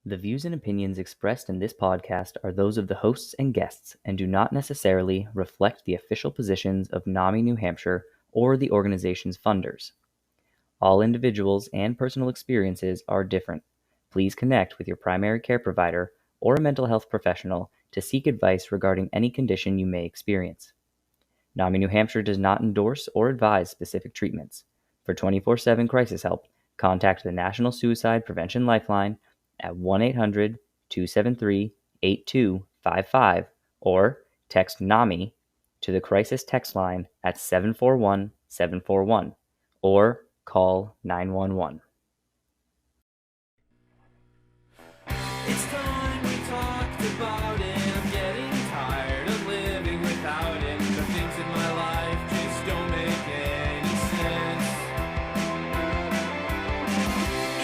The views and opinions expressed in this podcast are those of the hosts and guests and do not necessarily reflect the official positions of NAMI New Hampshire or the organization's funders. All individuals and personal experiences are different. Please connect with your primary care provider or a mental health professional to seek advice regarding any condition you may experience. NAMI New Hampshire does not endorse or advise specific treatments. For 24/7 crisis help, contact the National Suicide Prevention Lifeline at 1-800-273-8255 or text NAMI to the crisis text line at 741-741 or call 911. It's time we talked about it. I'm getting tired of living without it. The things in my life just don't make any sense.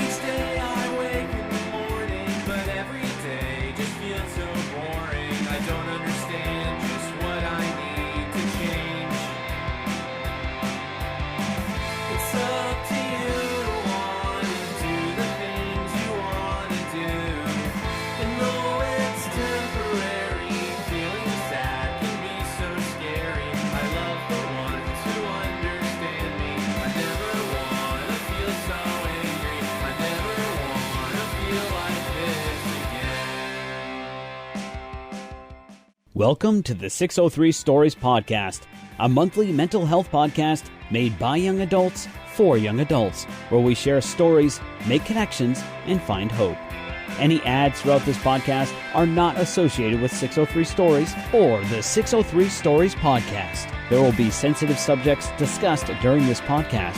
Each day I wake in the morning, but every day just feels so boring. I don't understand just what I need to change. It's up to you to want to do the things you want to do. And though it's temporary, feeling sad can be so scary. I love the ones who understand me. I never want to feel so angry. I never want to feel like this again. Welcome to the 603 Stories Podcast, a monthly mental health podcast made by young adults for young adults, where we share stories, make connections, and find hope. Any ads throughout this podcast are not associated with 603 Stories or the 603 Stories Podcast. There will be sensitive subjects discussed during this podcast.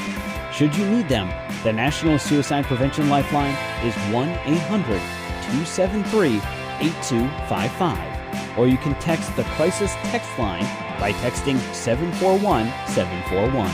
Should you need them, the National Suicide Prevention Lifeline is 1-800-273-8255, or you can text the crisis text line by texting 741-741.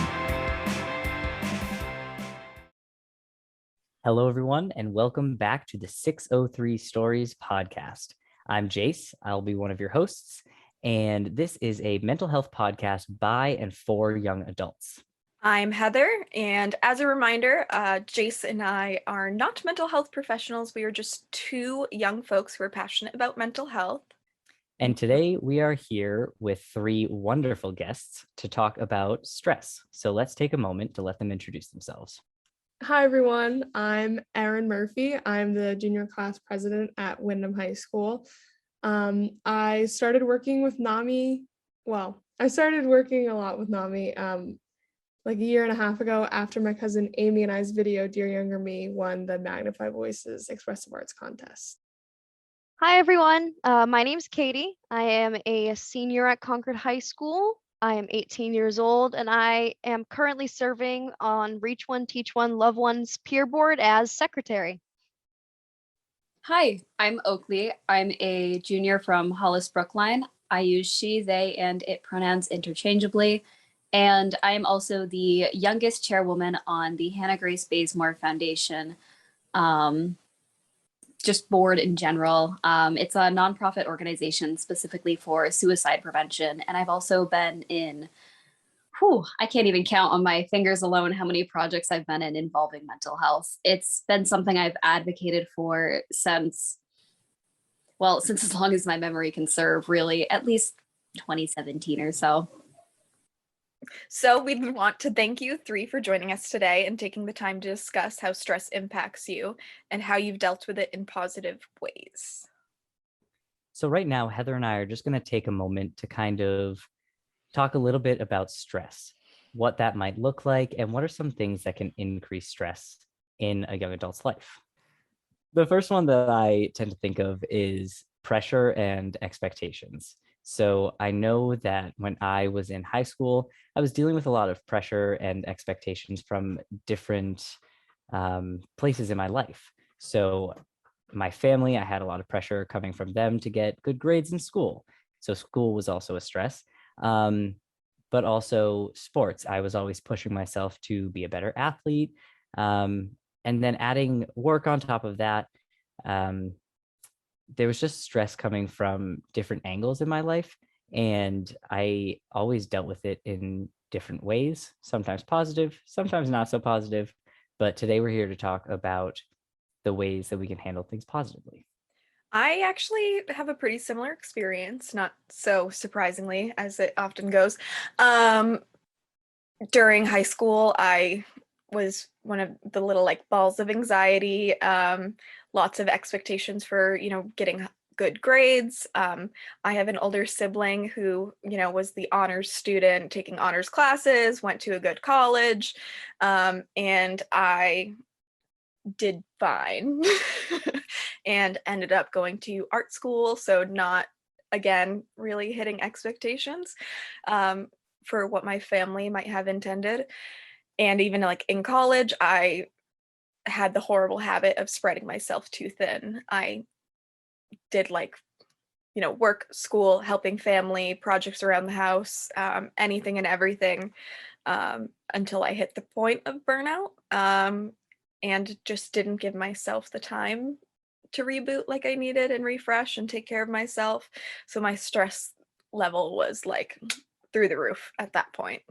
Hello, everyone, and welcome back to the 603 Stories podcast. I'm Jace. I'll be one of your hosts, and this is a mental health podcast by and for young adults. I'm Heather, and as a reminder, Jace and I are not mental health professionals. We are just two young folks who are passionate about mental health. And today we are here with three wonderful guests to talk about stress. So let's take a moment to let them introduce themselves. Hi, everyone. I'm Erin Murphy. I'm the junior class president at Windham High School. I started working with NAMI. I started working a lot with NAMI like a year and a half ago after my cousin Amy and I's video, Dear Younger Me, won the Magnify Voices Expressive Arts Contest. Hi, everyone. My name's Katie. I am a senior at Concord High School. I am 18 years old, and I am currently serving on Reach One, Teach One, Love One's peer board as secretary. Hi, I'm Oakley. I'm a junior from Hollis Brookline. I use she, they, and it pronouns interchangeably. And I am also the youngest chairwoman on the Hannah Grace Bazemore Foundation, just board in general. It's a nonprofit organization specifically for suicide prevention. And I've also been in, I can't even count on my fingers alone how many projects I've been in involving mental health. It's been something I've advocated for since as long as my memory can serve, really, at least 2017 or so. So we want to thank you three for joining us today and taking the time to discuss how stress impacts you and how you've dealt with it in positive ways. So right now, Heather and I are just going to take a moment to kind of talk a little bit about stress, what that might look like, and what are some things that can increase stress in a young adult's life. The first one that I tend to think of is pressure and expectations. So I know that when I was in high school, I was dealing with a lot of pressure and expectations from different places in my life. So my family, I had a lot of pressure coming from them to get good grades in school. So school was also a stress, but also sports. I was always pushing myself to be a better athlete. And then adding work on top of that, there was just stress coming from different angles in my life. And I always dealt with it in different ways, sometimes positive, sometimes not so positive. But today we're here to talk about the ways that we can handle things positively. I actually have a pretty similar experience, not so surprisingly as it often goes. During high school, I was one of the little like balls of anxiety, lots of expectations for, getting good grades. I have an older sibling who, was the honors student, taking honors classes, went to a good college, and I did fine and ended up going to art school. So not, again, really hitting expectations for what my family might have intended. And even like in college, I had the horrible habit of spreading myself too thin. I did like, work, school, helping family, projects around the house, anything and everything until I hit the point of burnout. And just didn't give myself the time to reboot like I needed and refresh and take care of myself. So my stress level was like through the roof at that point.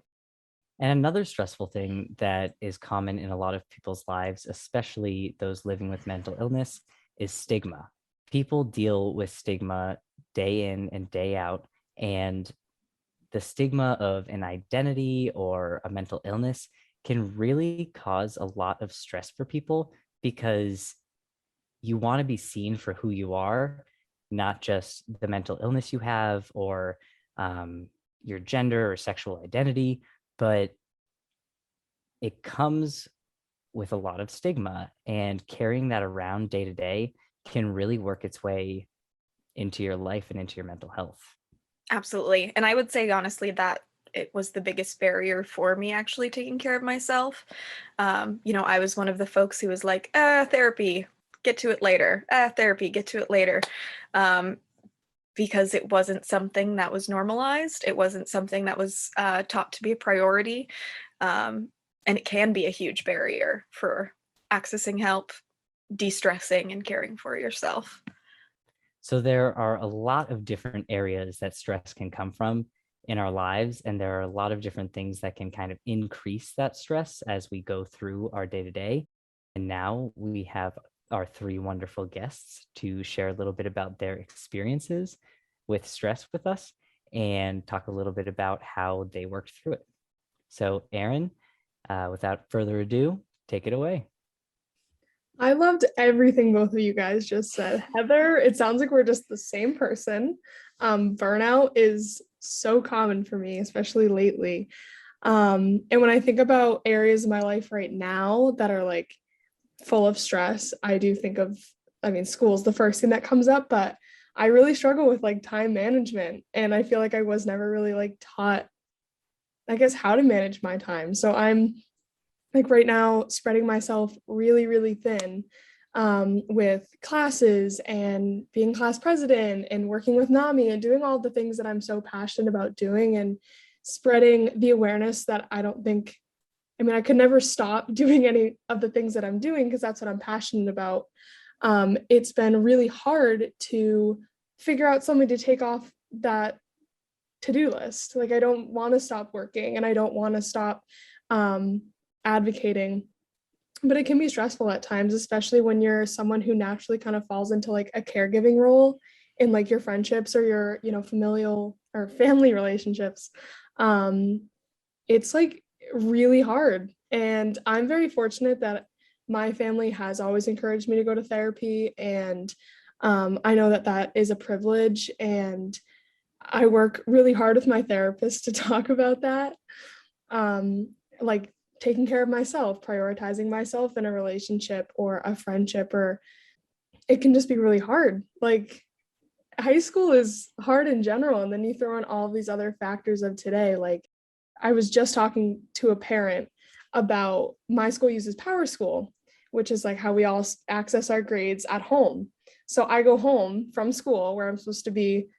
And another stressful thing that is common in a lot of people's lives, especially those living with mental illness, is stigma. People deal with stigma day in and day out, and the stigma of an identity or a mental illness can really cause a lot of stress for people because you want to be seen for who you are, not just the mental illness you have or your gender or sexual identity, but it comes with a lot of stigma, and carrying that around day to day can really work its way into your life and into your mental health. Absolutely. And I would say honestly that it was the biggest barrier for me actually taking care of myself. I was one of the folks who was like, therapy, get to it later. Therapy, get to it later. Because it wasn't something that was normalized. It wasn't something that was taught to be a priority. And it can be a huge barrier for accessing help, de-stressing, and caring for yourself. So there are a lot of different areas that stress can come from in our lives, and there are a lot of different things that can kind of increase that stress as we go through our day-to-day. And now we have our three wonderful guests to share a little bit about their experiences with stress with us and talk a little bit about how they worked through it. So Erin, without further ado, take it away. I loved everything both of you guys just said. Heather, it sounds like we're just the same person. Burnout is so common for me, especially lately. And when I think about areas of my life right now that are like full of stress, I do think of, school's the first thing that comes up, but I really struggle with like time management. And I feel like I was never really like taught, I guess, how to manage my time. So I'm like right now spreading myself really, really thin with classes and being class president and working with NAMI and doing all the things that I'm so passionate about doing and spreading the awareness that I could never stop doing any of the things that I'm doing because that's what I'm passionate about. It's been really hard to figure out something to take off that to-do list. Like I don't want to stop working and I don't want to stop advocating, but it can be stressful at times, especially when you're someone who naturally kind of falls into like a caregiving role in like your friendships or your, familial or family relationships. It's like really hard. And I'm very fortunate that my family has always encouraged me to go to therapy. And I know that that is a privilege. And I work really hard with my therapist to talk about that. Like taking care of myself, prioritizing myself in a relationship or a friendship, or it can just be really hard. Like high school is hard in general. And then you throw in all of these other factors of today. Like I was just talking to a parent about my school uses Power School, which is like how we all access our grades at home. So I go home from school where I'm supposed to be,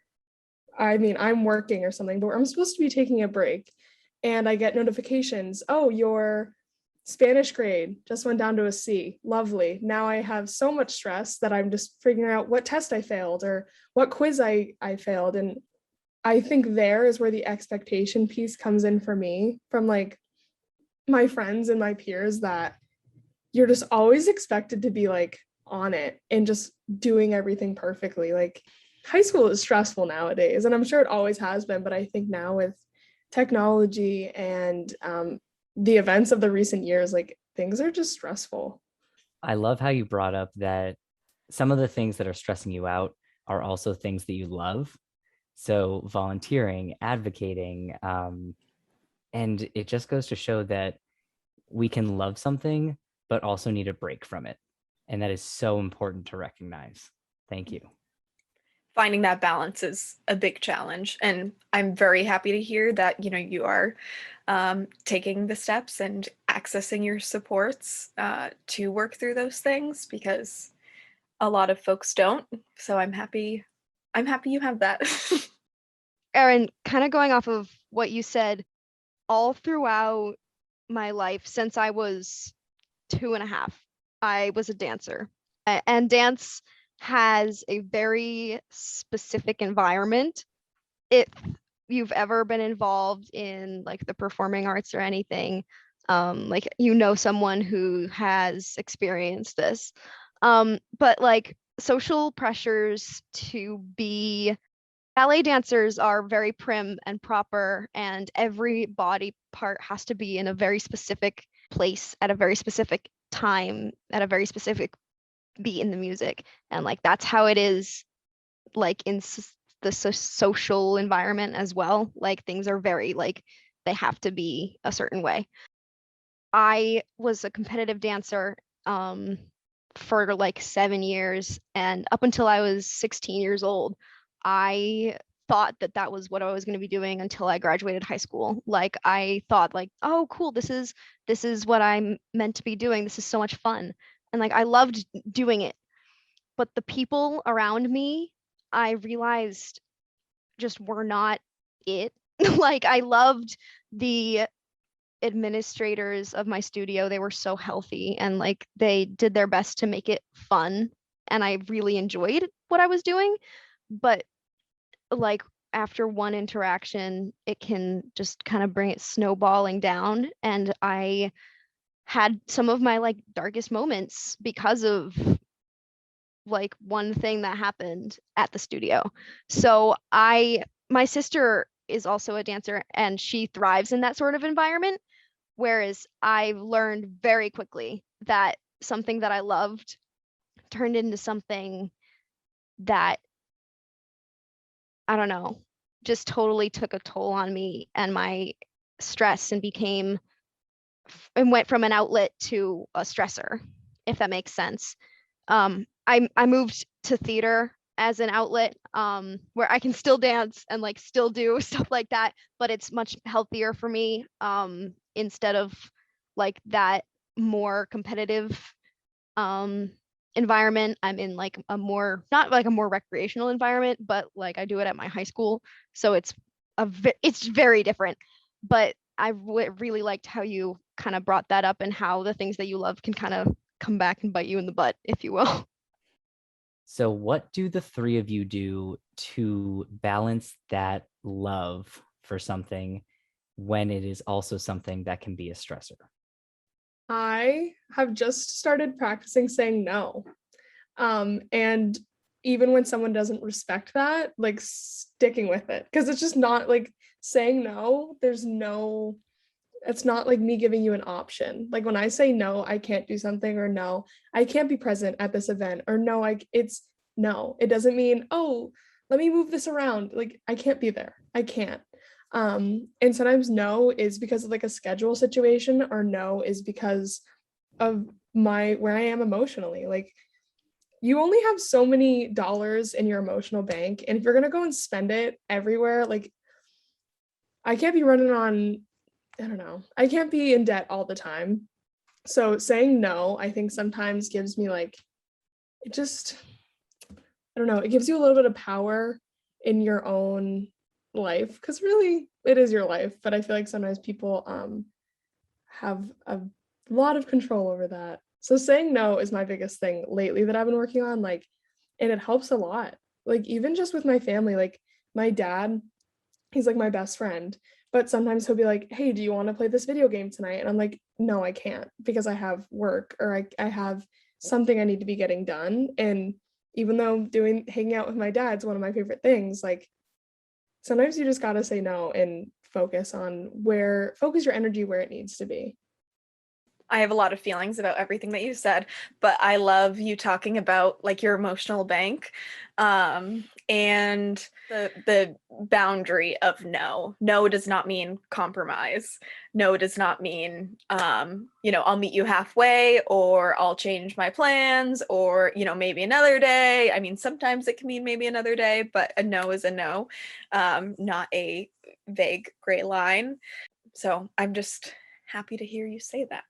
I'm working or something, but I'm supposed to be taking a break. And I get notifications, oh, your Spanish grade just went down to a C. Lovely. Now I have so much stress that I'm just figuring out what test I failed or what quiz I failed. And I think there is where the expectation piece comes in for me from like my friends and my peers, that you're just always expected to be like on it and just doing everything perfectly. Like high school is stressful nowadays, and I'm sure it always has been, but I think now with technology and the events of the recent years, like things are just stressful. I love how you brought up that some of the things that are stressing you out are also things that you love. So volunteering, advocating, and it just goes to show that we can love something, but also need a break from it. And that is so important to recognize. Thank you. Finding that balance is a big challenge, and I'm very happy to hear that you are taking the steps and accessing your supports to work through those things, because a lot of folks don't. So I'm happy you have that. Erin, kind of going off of what you said, all throughout my life since I was 2.5, I was a dancer. And dance has a very specific environment. If you've ever been involved in like the performing arts or anything, like someone who has experienced this. But like social pressures to be ballet dancers are very prim and proper, and every body part has to be in a very specific place at a very specific time at a very specific beat in the music. And like that's how it is like in the social environment as well. Like things are very like they have to be a certain way. I was a competitive dancer for like 7 years, and up until I was 16 years old, I thought that that was what I was going to be doing until I graduated high school. Like I thought like, oh cool, this is what I'm meant to be doing. This is so much fun. And like I loved doing it. But the people around me, I realized just were not it. Like I loved the administrators of my studio. They were so healthy and like they did their best to make it fun, and I really enjoyed what I was doing. But like after one interaction, it can just kind of bring it snowballing down, and I had some of my like darkest moments because of like one thing that happened at the studio. So my sister is also a dancer and she thrives in that sort of environment, whereas I learned very quickly that something that I loved turned into something that, I don't know, just totally took a toll on me and my stress, and went from an outlet to a stressor, if that makes sense. I moved to theater as an outlet, where I can still dance and like still do stuff like that, but it's much healthier for me, instead of like that more competitive environment. I'm in like a more, not like a more recreational environment, but like I do it at my high school, so it's very different. But I really liked how you kind of brought that up, and how the things that you love can kind of come back and bite you in the butt, if you will. So, what do the three of you do to balance that love for something when it is also something that can be a stressor? I have just started practicing saying no. And even when someone doesn't respect that, like sticking with it. Because it's just not like saying no, it's not like me giving you an option. Like when I say no, I can't do something, or no, I can't be present at this event, or no, it's no. It doesn't mean, oh, let me move this around. Like I can't be there. I can't. And sometimes no is because of like a schedule situation, or no is because of where I am emotionally. Like you only have so many dollars in your emotional bank, and if you're gonna go and spend it everywhere, like I can't be running on, I don't know, I can't be in debt all the time. So saying no, I think sometimes gives me like, it just, I don't know, it gives you a little bit of power in your own life, because really it is your life. But I feel like sometimes people have a lot of control over that. So saying no is my biggest thing lately that I've been working on, like, and it helps a lot. Like even just with my family, like my dad, he's like my best friend, but sometimes he'll be like, hey, do you want to play this video game tonight? And I'm like, no, I can't, because I have work, or I have something I need to be getting done. And even though hanging out with my dad's one of my favorite things, like sometimes you just got to say no and focus your energy where it needs to be. I have a lot of feelings about everything that you said, but I love you talking about like your emotional bank, and the boundary of no. No does not mean compromise. No does not mean I'll meet you halfway, or I'll change my plans, or maybe another day. I mean, sometimes it can mean maybe another day, but a no is a no, not a vague gray line. So I'm just happy to hear you say that.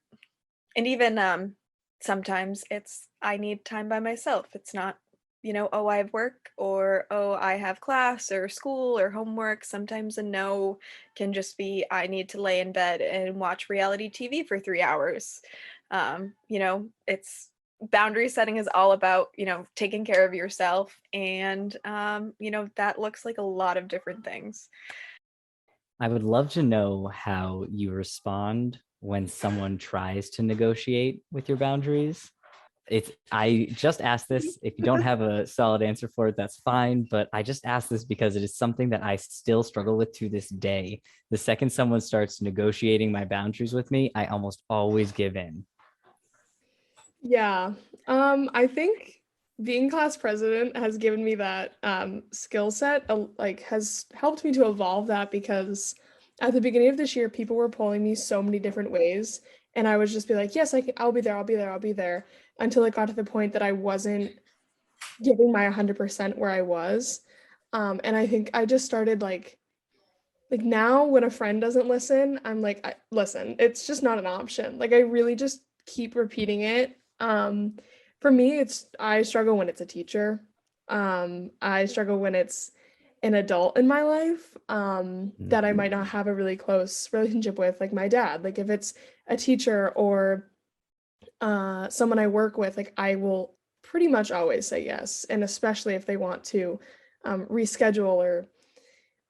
And even sometimes it's I need time by myself. It's not, oh, I have work, or oh, I have class or school or homework. Sometimes a no can just be I need to lay in bed and watch reality TV for 3 hours. It's boundary setting is all about, taking care of yourself. And that looks like a lot of different things. I would love to know how you respond when someone tries to negotiate with your boundaries. I just asked this. If you don't have a solid answer for it, that's fine. But I just asked this because it is something that I still struggle with to this day. The second someone starts negotiating my boundaries with me, I almost always give in. Yeah. I think being class president has given me that skill set, has helped me to evolve that, because at the beginning of this year, people were pulling me so many different ways, and I would just be like, yes, I'll be there, I'll be there, I'll be there, until it got to the point that I wasn't giving my 100% where I was. And I think I just started like now when a friend doesn't listen, I'm like, listen, it's just not an option. Like I really just keep repeating it. For me, I struggle when it's a teacher. I struggle when it's an adult in my life, that I might not have a really close relationship with, like my dad. Like if it's a teacher or someone I work with, like I will pretty much always say yes, and especially if they want to reschedule, or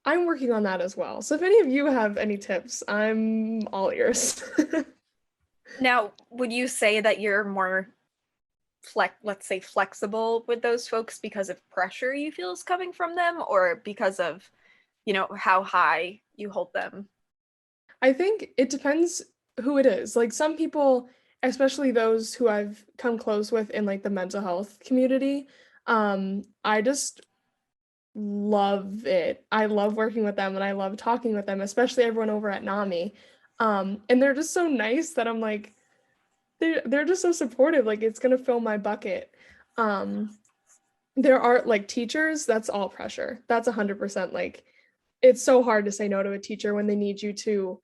I'm working on that as well. So if any of you have any tips, I'm all ears. Now, would you say that you're more let's say flexible with those folks because of pressure you feel is coming from them, or because of, how high you hold them? I think it depends who it is. Like some people, especially those who I've come close with in like the mental health community, I just love it. I love working with them and I love talking with them, especially everyone over at NAMI. And they're just so nice that I'm like, they're just so supportive. Like it's gonna fill my bucket. There are like teachers, that's all pressure. That's 100%. Like it's so hard to say no to a teacher when they need you to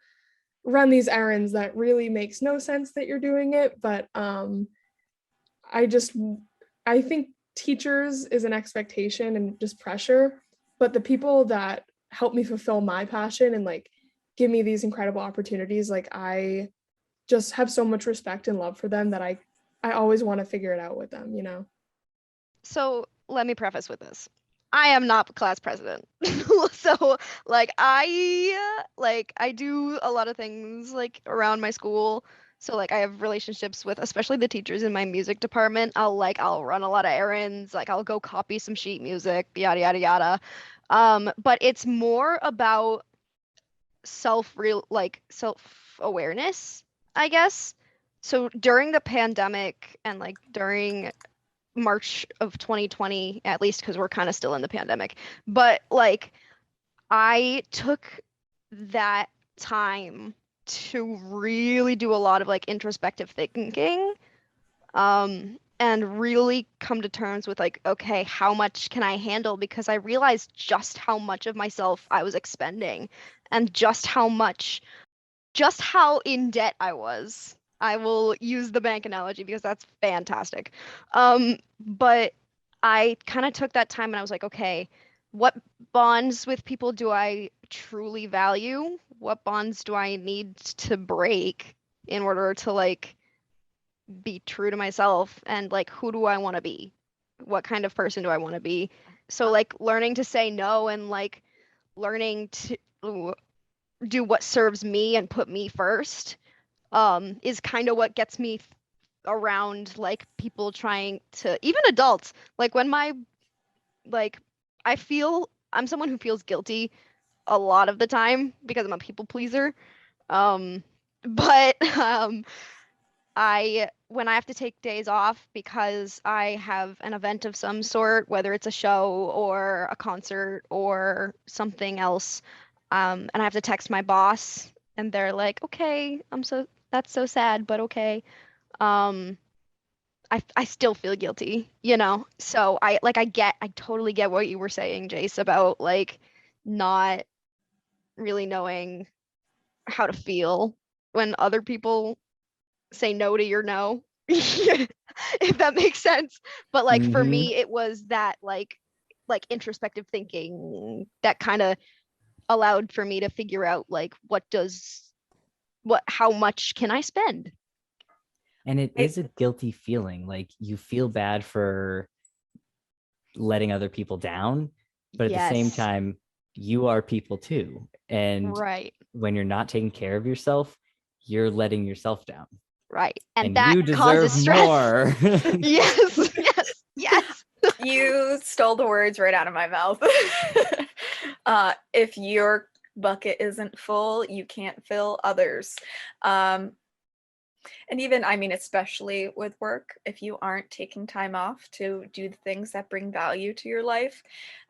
run these errands that really makes no sense that you're doing it. But I just I think teachers is an expectation and just pressure, but the people that help me fulfill my passion and like give me these incredible opportunities, like I just have so much respect and love for them that I always want to figure it out with them, you know. So let me preface with this. I am not class president. So I do a lot of things like around my school. So like I have relationships with especially the teachers in my music department. I'll run a lot of errands, like I'll go copy some sheet music, yada yada yada. But it's more about self-awareness, I guess. So during the pandemic and like during March of 2020, at least because we're kind of still in the pandemic. But like I took that time to really do a lot of like introspective thinking, and really come to terms with like, okay, how much can I handle? Because I realized just how much of myself I was expending and just how in debt I was. I will use the bank analogy because that's fantastic. But I kind of took that time and I was like, okay, what bonds with people do I truly value? What bonds do I need to break in order to like be true to myself? And like, who do I want to be? What kind of person do I want to be? So like learning to say no and like learning to do what serves me and put me first is kind of what gets me around like people trying to, even adults, like when like I feel I'm someone who feels guilty a lot of the time because I'm a people pleaser. Um, but I when I have to take days off because I have an event of some sort, whether it's a show or a concert or something else, and I have to text my boss and they're like, "Okay, that's so sad, but okay." Um, I still feel guilty, you know? So I totally get what you were saying, Jace, about like not really knowing how to feel when other people say no to your no. If that makes sense. But like for Hmm. me, it was that like introspective thinking that kind of allowed for me to figure out like how much can I spend? And it I, is a guilty feeling. Like you feel bad for letting other people down, but at the same Yes, time, you are people too. And right, when you're not taking care of yourself, you're letting yourself down. right. And And that you causes deserve stress. more. Yes, yes, yes. you stole the words right out of my mouth. If your bucket isn't full, you can't fill others. And even, I mean, especially with work, if you aren't taking time off to do the things that bring value to your life,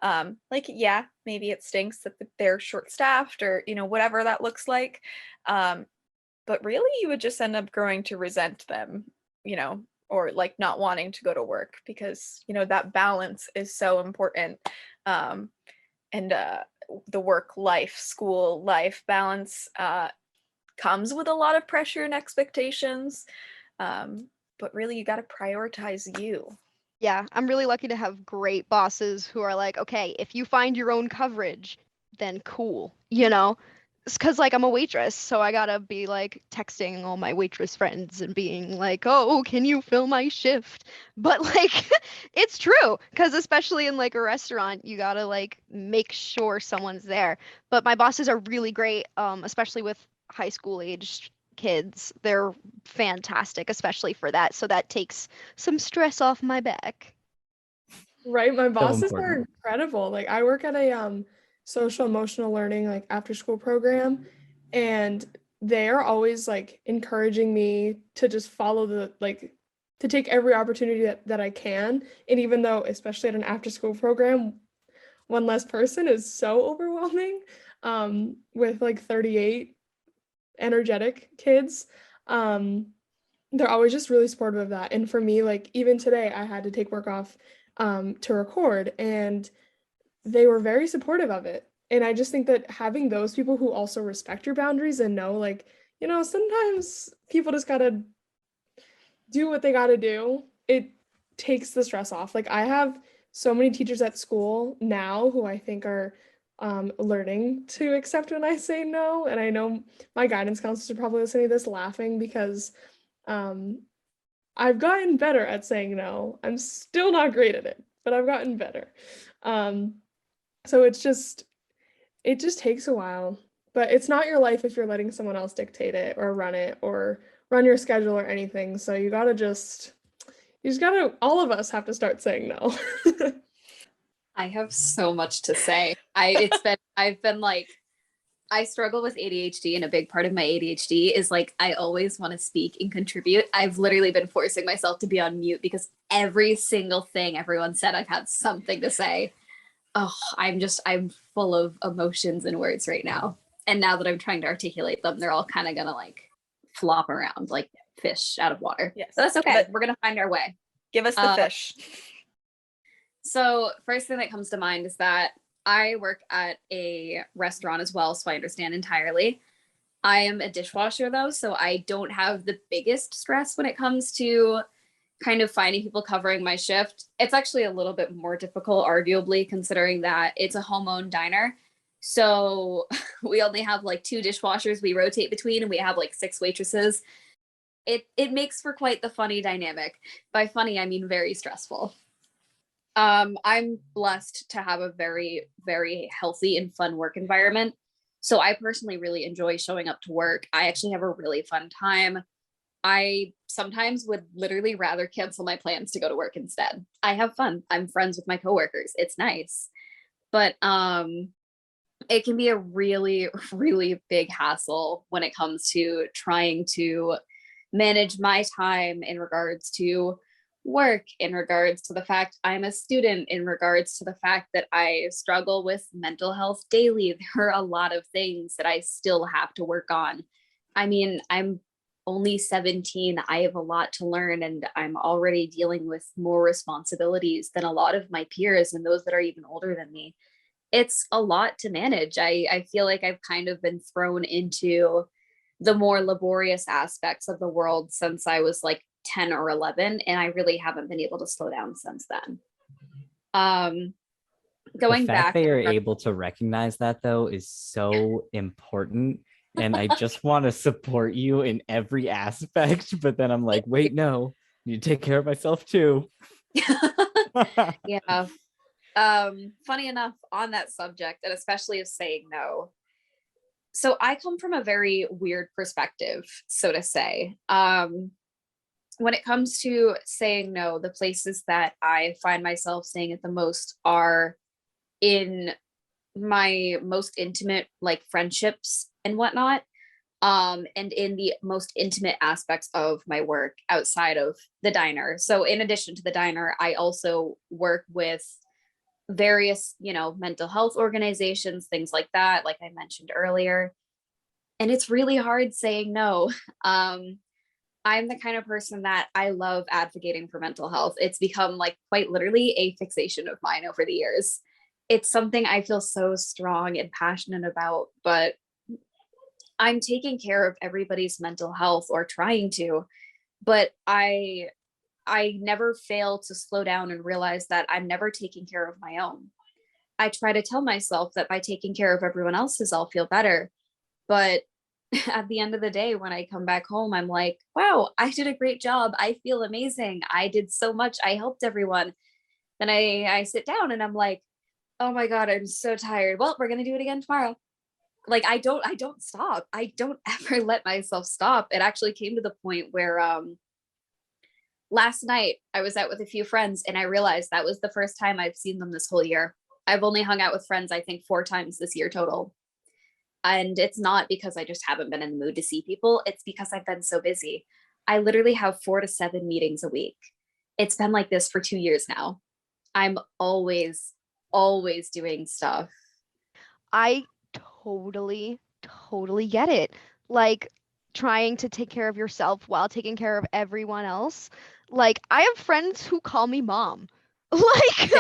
like, yeah, maybe it stinks that they're short staffed or, whatever that looks like. Um, but really, you would just end up growing to resent them, or like not wanting to go to work because, that balance is so important. Um, and the work life, school life balance comes with a lot of pressure and expectations. Um, but really, you got to prioritize you. Yeah, I'm really lucky to have great bosses who are like, okay, if you find your own coverage, then cool, you know? It's because like I'm a waitress, so I gotta be like texting all my waitress friends and being like, oh, can you fill my shift? But like, it's true, because especially in like a restaurant, you gotta like make sure someone's there. But my bosses are really great, especially with high school aged kids. They're fantastic, especially for that. So that takes some stress off my back. Right, my So bosses are important. incredible. Like I work at a social emotional learning like after school program, and they are always like encouraging me to just follow the like to take every opportunity that I can. And even though, especially at an after school program, one less person is so overwhelming, with like 38 energetic kids. Um, they're always just really supportive of that. And for me, like even today, I had to take work off to record, and they were very supportive of it. And I just think that having those people who also respect your boundaries and know, like, sometimes people just gotta do what they gotta do, it takes the stress off. Like, I have so many teachers at school now who I think are learning to accept when I say no. And I know my guidance counselors are probably listening to this laughing because um, I've gotten better at saying no. I'm still not great at it, but I've gotten better. Um, so it just takes a while. But it's not your life if you're letting someone else dictate it or run your schedule or anything. So you just gotta, all of us have to start saying no. I have so much to say. I've been like, I struggle with ADHD, and a big part of my ADHD is like I always want to speak and contribute. I've literally been forcing myself to be on mute because every single thing everyone said, I've had something to say. Oh, I'm full of emotions and words right now. And now that I'm trying to articulate them, they're all kind of gonna like flop around like fish out of water. Yes. But that's okay. But We're gonna find our way. give us the fish. So, first thing that comes to mind is that I work at a restaurant as well, so I understand entirely. I am a dishwasher though, so I don't have the biggest stress when it comes to kind of finding people covering my shift. It's actually a little bit more difficult, arguably, considering that it's a home owned diner. So we only have like two dishwashers we rotate between, and we have like six waitresses. It makes for quite the funny dynamic. By funny, I mean very stressful. I'm blessed to have a very, very healthy and fun work environment. So I personally really enjoy showing up to work. I actually have a really fun time I sometimes would literally rather cancel my plans to go to work instead. I have fun. I'm friends with my coworkers. It's nice. But it can be a really, really big hassle when it comes to trying to manage my time in regards to work, in regards to the fact I'm a student, in regards to the fact that I struggle with mental health daily. There are a lot of things that I still have to work on. I mean, I'm only 17. I have a lot to learn, and I'm already dealing with more responsibilities than a lot of my peers and those that are even older than me. It's a lot to manage. I feel like I've kind of been thrown into the more laborious aspects of the world since I was like 10 or 11, and I really haven't been able to slow down since then. The Going fact back, that you're able to recognize that though is so important. And I just want to support you in every aspect. But then I'm like, wait, no, you take care of myself too. yeah. Funny enough, on that subject, and especially of saying no. So I come from a very weird perspective, so to say. When it comes to saying no, the places that I find myself saying it the most are in my most intimate, like friendships and whatnot, and in the most intimate aspects of my work outside of the diner. So in addition to the diner, I also work with various, mental health organizations, things like that, like I mentioned earlier. And it's really hard saying no. I'm the kind of person that I love advocating for mental health. It's become like quite literally a fixation of mine over the years. It's something I feel so strong and passionate about, but I'm taking care of everybody's mental health, or trying to, but I never fail to slow down and realize that I'm never taking care of my own. I try to tell myself that by taking care of everyone else's, I'll feel better. But at the end of the day, when I come back home, I'm like, wow, I did a great job. I feel amazing. I did so much. I helped everyone. Then I sit down and I'm like, oh my God, I'm so tired. Well, we're going to do it again tomorrow. Like, I don't stop. I don't ever let myself stop. It actually came to the point where, last night I was out with a few friends and I realized that was the first time I've seen them this whole year. I've only hung out with friends, I think 4 times this year total. And it's not because I just haven't been in the mood to see people. It's because I've been so busy. I literally have 4 to 7 meetings a week. It's been like this for 2 years now. I'm always, always doing stuff. I totally get it. Like trying to take care of yourself while taking care of everyone else. Like I have friends who call me mom. Like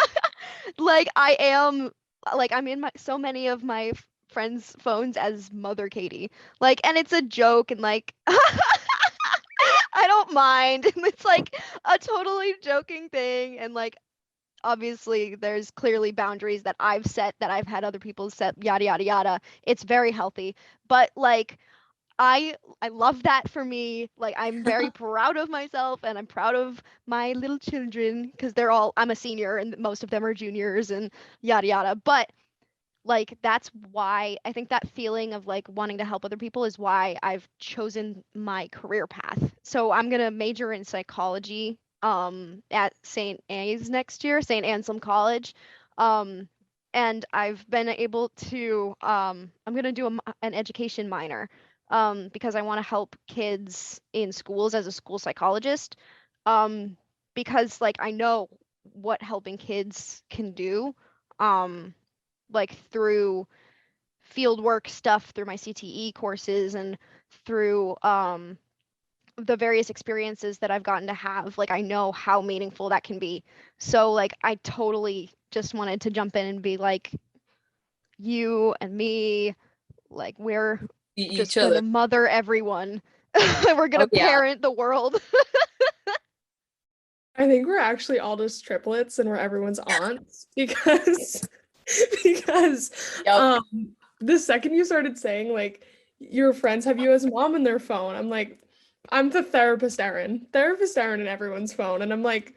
like I'm in so many of my friends' phones as Mother Katie. Like, and it's a joke, and like I don't mind. It's like a totally joking thing, and like obviously there's clearly boundaries that I've set, that I've had other people set, yada yada yada. It's very healthy. But like I love that for me. Like I'm very proud of myself, and I'm proud of my little children because I'm a senior and most of them are juniors and yada yada. But like that's why I think that feeling of like wanting to help other people is why I've chosen my career path. So I'm gonna major in psychology at St. A's next year, St. Anselm College. Um and I've been able to I'm gonna do an education minor because I want to help kids in schools as a school psychologist. Um because like I know what helping kids can do. Um like through field work stuff, through my CTE courses, and through the various experiences that I've gotten to have. Like I know how meaningful that can be. So like I totally just wanted to jump in and be like, you and me, like we're just Each gonna other. mother everyone. We're gonna Oh, yeah. parent the world. I think we're actually all just triplets and we're everyone's aunts because because Yep. the second you started saying like your friends have you as mom in their phone, I'm like, I'm the therapist Erin in everyone's phone. And I'm like,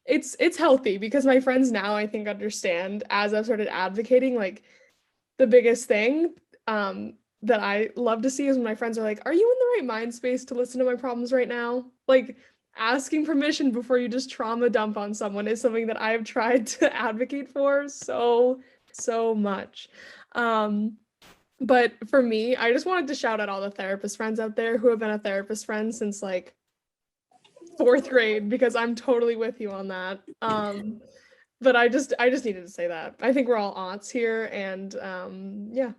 it's healthy because my friends now I think understand as I've started advocating like the biggest thing that I love to see is when my friends are like, are you in the right mind space to listen to my problems right now? Like asking permission before you just trauma dump on someone is something that I've tried to advocate for so much. But for me, I just wanted to shout out all the therapist friends out there who have been a therapist friend since like fourth grade, because I'm totally with you on that. But I just needed to say that. I think we're all aunts here, and yeah.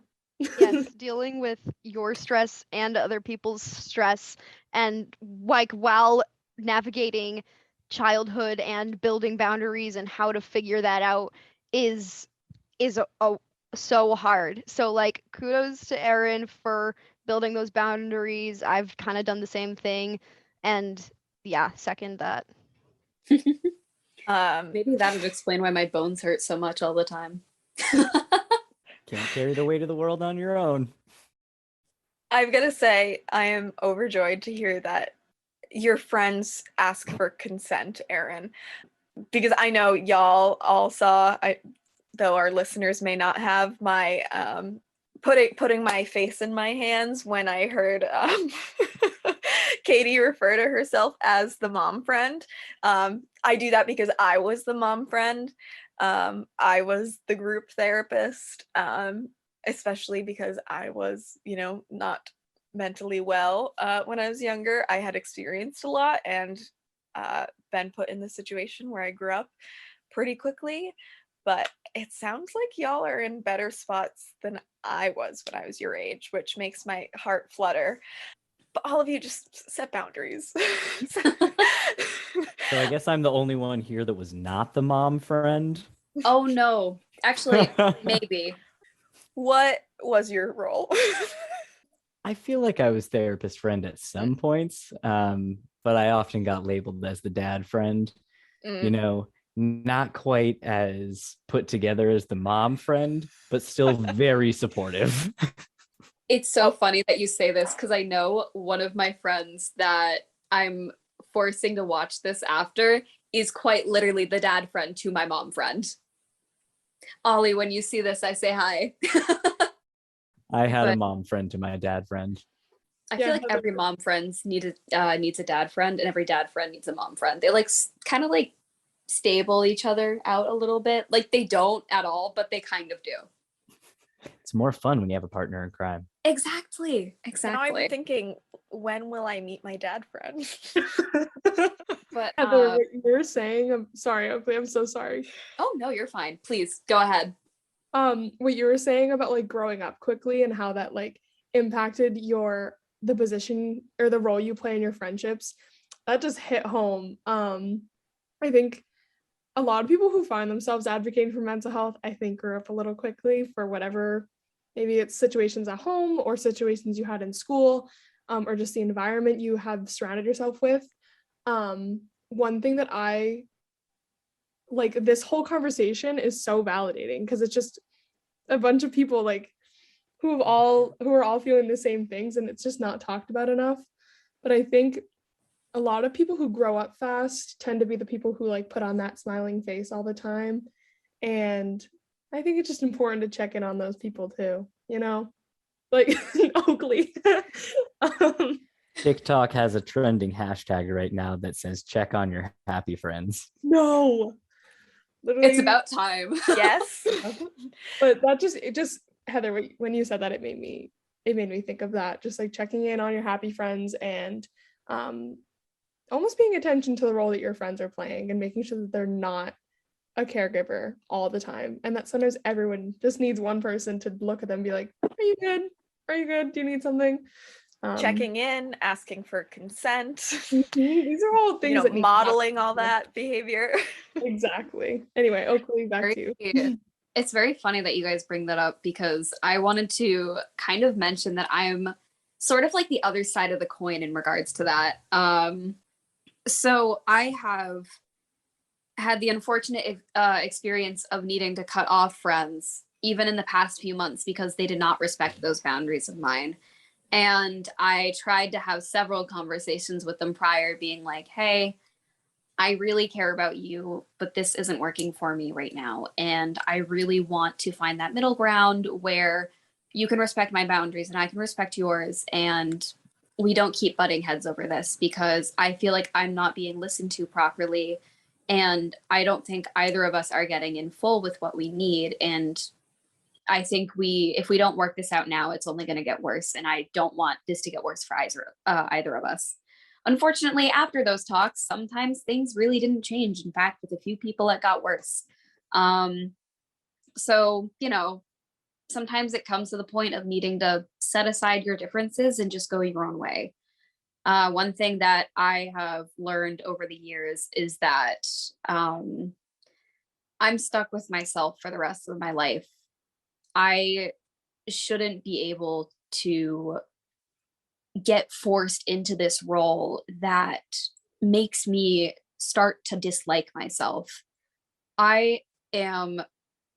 Yes, dealing with your stress and other people's stress, and like while navigating childhood and building boundaries and how to figure that out is so hard. So like kudos to Erin for building those boundaries. I've kind of done the same thing, and yeah, second that. Maybe that would explain why my bones hurt so much all the time. Can't carry the weight of the world on your own. I've got to say, I am overjoyed to hear that your friends ask for consent, Erin, because I know y'all all saw, though our listeners may not have, my putting my face in my hands when I heard Katie refer to herself as the mom friend. I do that because I was the mom friend. I was the group therapist, especially because I was, not mentally well when I was younger. I had experienced a lot and been put in the situation where I grew up pretty quickly. But it sounds like y'all are in better spots than I was when I was your age, which makes my heart flutter. But all of you just set boundaries. So I guess I'm the only one here that was not the mom friend. Oh no, actually, maybe. What was your role? I feel like I was therapist friend at some points, but I often got labeled as the dad friend. Not quite as put together as the mom friend, but still very supportive. It's so funny that you say this because I know one of my friends that I'm forcing to watch this after is quite literally the dad friend to my mom friend. Ollie, when you see this, I say hi. I had a mom friend to my dad friend. I feel like every mom friend needs a dad friend, and every dad friend needs a mom friend. They like kind of like stable each other out a little bit. Like they don't at all, but they kind of do. It's more fun when you have a partner in crime. Exactly. Now I'm thinking, when will I meet my dad friend? But Heather, what you were saying, I'm sorry, I'm so sorry. Oh no, you're fine. Please go ahead. What you were saying about like growing up quickly and how that like impacted the position or the role you play in your friendships, that just hit home. I think a lot of people who find themselves advocating for mental health, I think, grew up a little quickly for whatever, maybe it's situations at home or situations you had in school, or just the environment you have surrounded yourself with. One thing that I like, this whole conversation is so validating because it's just a bunch of people like who are all feeling the same things, and it's just not talked about enough. But I think a lot of people who grow up fast tend to be the people who like put on that smiling face all the time. And I think it's just important to check in on those people too, like Oakley. TikTok has a trending hashtag right now that says check on your happy friends. No. Literally, it's about time. Yes. But it just Heather, when you said that, it made me think of that, just like checking in on your happy friends and almost paying attention to the role that your friends are playing and making sure that they're not a caregiver all the time, and that sometimes everyone just needs one person to look at them and be like, are you good, do you need something? Checking in, asking for consent. These are all things that modeling all that behavior. Exactly. Anyway, Oakley, back to you. It's very funny that you guys bring that up because I wanted to kind of mention that I'm sort of like the other side of the coin in regards to that. So I have had the unfortunate experience of needing to cut off friends even in the past few months because they did not respect those boundaries of mine. And I tried to have several conversations with them prior, being like, hey, I really care about you, but this isn't working for me right now. And I really want to find that middle ground where you can respect my boundaries and I can respect yours. And we don't keep butting heads over this, because I feel like I'm not being listened to properly. And I don't think either of us are getting in full with what we need. And I think if we don't work this out now, it's only going to get worse. And I don't want this to get worse for either of us. Unfortunately, after those talks, sometimes things really didn't change. In fact, with a few people, it got worse. So, sometimes it comes to the point of needing to set aside your differences and just go your own way. One thing that I have learned over the years is that I'm stuck with myself for the rest of my life. I shouldn't be able to get forced into this role that makes me start to dislike myself. I am,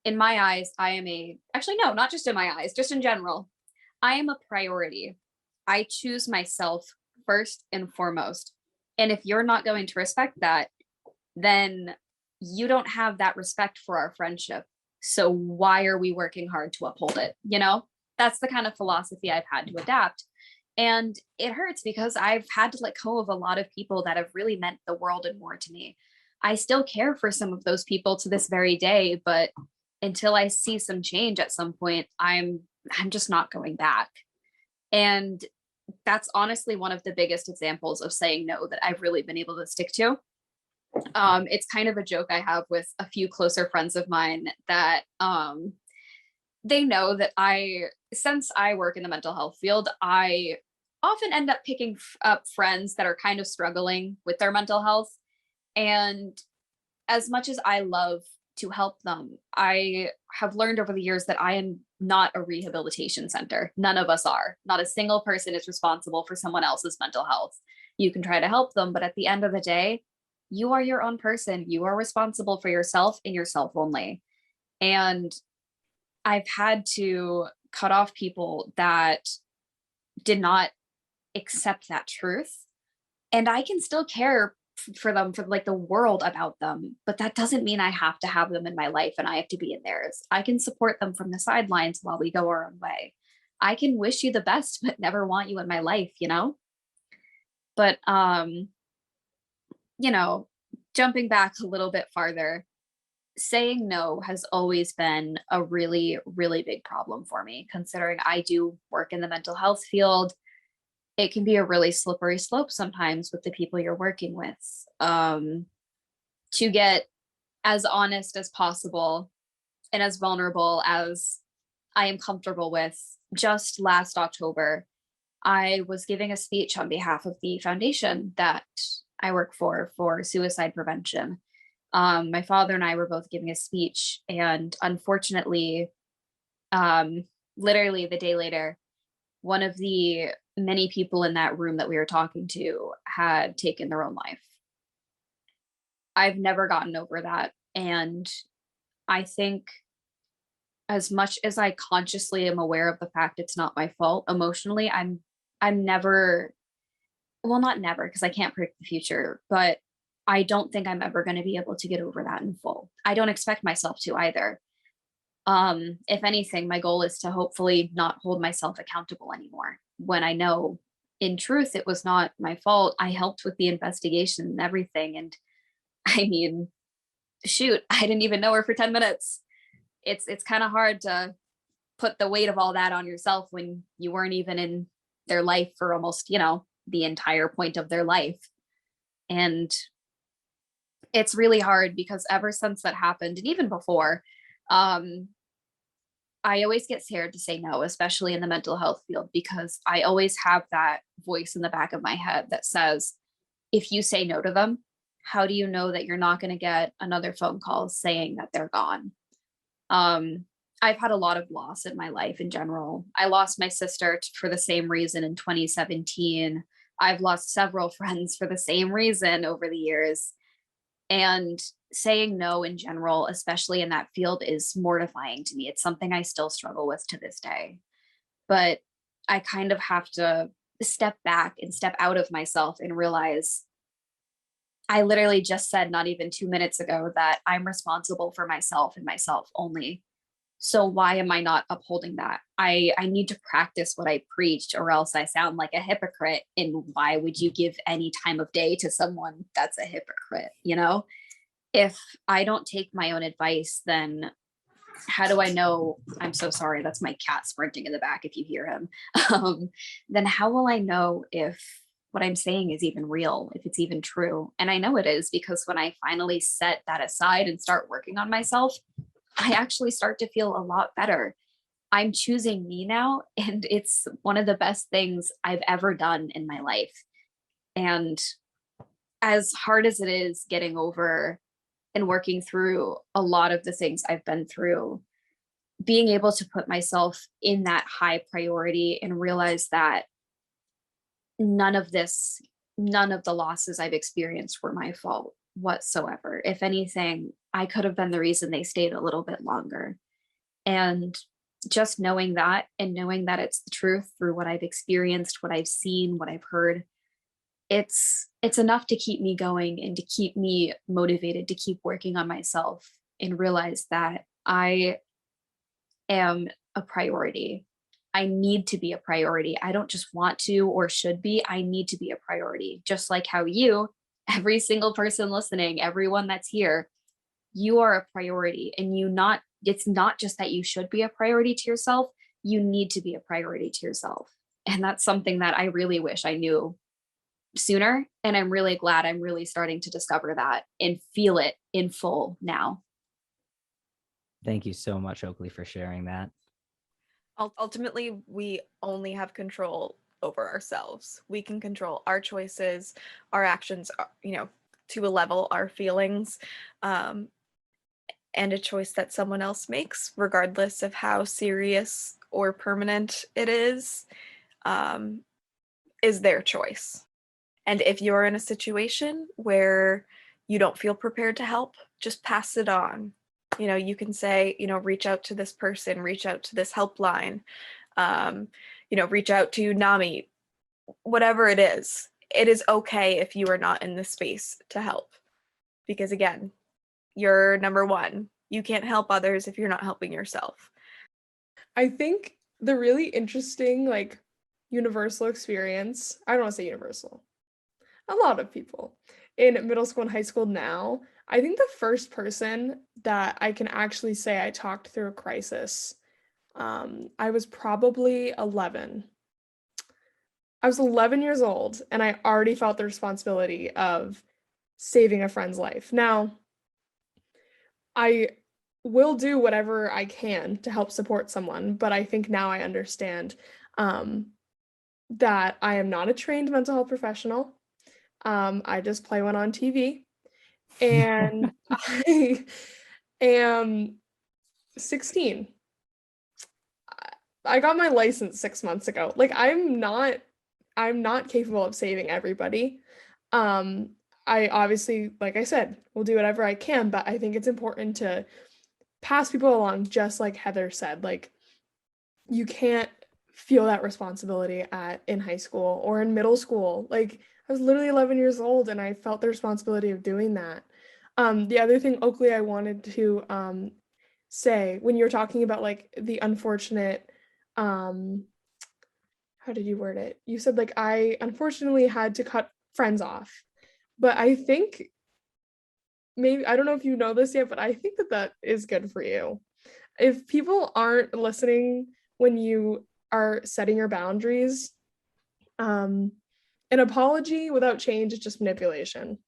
in my eyes, actually, no, not just in my eyes, just in general, I am a priority. I choose myself first and foremost. And if you're not going to respect that, then you don't have that respect for our friendship. So why are we working hard to uphold it? That's the kind of philosophy I've had to adapt. And it hurts because I've had to let go of a lot of people that have really meant the world and more to me. I still care for some of those people to this very day, but until I see some change at some point, I'm just not going back. And that's honestly one of the biggest examples of saying no that I've really been able to stick to. It's kind of a joke I have with a few closer friends of mine that they know that since I work in the mental health field, I often end up picking up friends that are kind of struggling with their mental health. And as much as I love to help them, I have learned over the years that I am not a rehabilitation center. None of us are. Not a single person is responsible for someone else's mental health. You can try to help them, but at the end of the day, you are your own person. You are responsible for yourself and yourself only. And I've had to cut off people that did not accept that truth. And I can still care for them, for like the world about them, but that doesn't mean I have to have them in my life and I have to be in theirs. I can support them from the sidelines while we go our own way. I can wish you the best, but never want you in my life, But, jumping back a little bit farther, saying no has always been a really, really big problem for me, considering I do work in the mental health field. It can be a really slippery slope sometimes with the people you're working with. To get as honest as possible and as vulnerable as I am comfortable with, just last October, I was giving a speech on behalf of the foundation that I work for suicide prevention. My father and I were both giving a speech, and unfortunately, literally the day later, one of the many people in that room that we were talking to had taken their own life. I've never gotten over that. And I think as much as I consciously am aware of the fact it's not my fault emotionally, I'm never, well, not never, because I can't predict the future, but I don't think I'm ever going to be able to get over that in full. I don't expect myself to either. If anything, my goal is to hopefully not hold myself accountable anymore when I know in truth it was not my fault. I helped with the investigation and everything. And I mean, shoot, I didn't even know her for 10 minutes. It's kind of hard to put the weight of all that on yourself when you weren't even in their life for almost, the entire point of their life. And it's really hard because ever since that happened, and even before, I always get scared to say no, especially in the mental health field, because I always have that voice in the back of my head that says, if you say no to them, how do you know that you're not going to get another phone call saying that they're gone? I've had a lot of loss in my life in general. I lost my sister for the same reason in 2017. I've lost several friends for the same reason over the years. And saying no in general, especially in that field, is mortifying to me. It's something I still struggle with to this day. But I kind of have to step back and step out of myself and realize I literally just said not even 2 minutes ago that I'm responsible for myself and myself only. So why am I not upholding that? I need to practice what I preach, or else I sound like a hypocrite. And why would you give any time of day to someone that's a hypocrite? You know, if I don't take my own advice, then how do I know? I'm so sorry. That's my cat sprinting in the back if you hear him. Then how will I know if what I'm saying is even real, if it's even true? And I know it is, because when I finally set that aside and start working on myself, I actually start to feel a lot better. I'm choosing me now, and it's one of the best things I've ever done in my life. And as hard as it is getting over and working through a lot of the things I've been through, being able to put myself in that high priority and realize that none of the losses I've experienced were my fault whatsoever. If anything, I could have been the reason they stayed a little bit longer. And just knowing that, and knowing that it's the truth through what I've experienced, what I've seen, what I've heard, it's enough to keep me going and to keep me motivated to keep working on myself and realize that I am a priority. I need to be a priority. I don't just want to or should be. I need to be a priority. Just like how you, every single person listening, everyone that's here, you are a priority. And it's not just that you should be a priority to yourself, you need to be a priority to yourself. And that's something that I really wish I knew sooner. And I'm really glad I'm really starting to discover that and feel it in full now. Thank you so much, Oakley, for sharing that. Ultimately, we only have control over ourselves. We can control our choices, our actions, to a level, our feelings, and a choice that someone else makes, regardless of how serious or permanent it is their choice. And if you're in a situation where you don't feel prepared to help, just pass it on. You can say, reach out to this person, reach out to this helpline, reach out to NAMI, whatever it is. It is okay if you are not in the space to help. Because again, you're number one. You can't help others if you're not helping yourself. I think the really interesting, universal experience, I don't want to say universal, a lot of people in middle school and high school now, I think the first person that I can actually say I talked through a crisis, I was probably 11. I was 11 years old, and I already felt the responsibility of saving a friend's life. Now, I will do whatever I can to help support someone, but I think now I understand that I am not a trained mental health professional. I just play one on TV, and I am 16. I got my license 6 months ago. I'm not capable of saving everybody. I obviously, like I said, will do whatever I can, but I think it's important to pass people along, just like Heather said. You can't feel that responsibility in high school or in middle school. I was literally 11 years old, and I felt the responsibility of doing that. The other thing, Oakley, I wanted to say, when you're talking about the unfortunate, how did you word it? You said I unfortunately had to cut friends off, but I think maybe, I don't know if you know this yet, but I think that is good for you. If people aren't listening when you are setting your boundaries, an apology without change is just manipulation.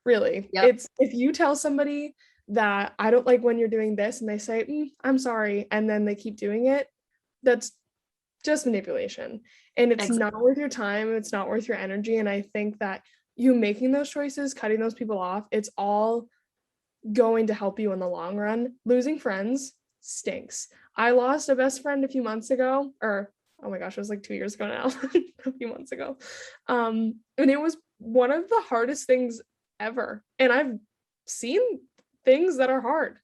Really. Yep. It's if you tell somebody that I don't like when you're doing this, and they say, I'm sorry, and then they keep doing it, that's just manipulation. And it's Exactly. not worth your time, it's not worth your energy. And I think that you making those choices, cutting those people off, it's all going to help you in the long run. Losing friends stinks. I lost a best friend a few months ago, or oh my gosh, it was 2 years ago now, a few months ago. And it was one of the hardest things ever. And I've seen things that are hard.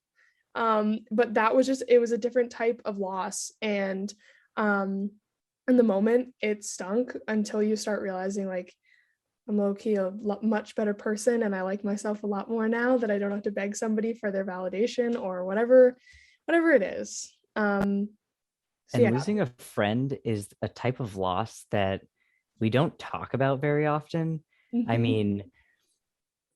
But that was it was a different type of loss. And in the moment, it stunk until you start realizing I'm low-key a much better person, and I like myself a lot more now that I don't have to beg somebody for their validation or whatever whatever it is. So And yeah. losing a friend is a type of loss that we don't talk about very often. I Mhm. mean,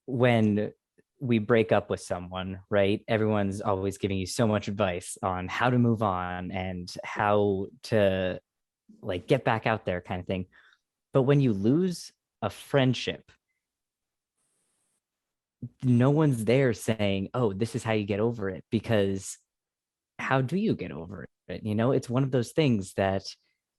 when we break up with someone, right? Everyone's always giving you so much advice on how to move on and how to like get back out there kind of thing. But when you lose a friendship, no one's there saying, "Oh, this is how you get over it," because how do you get over it? You know, it's one of those things that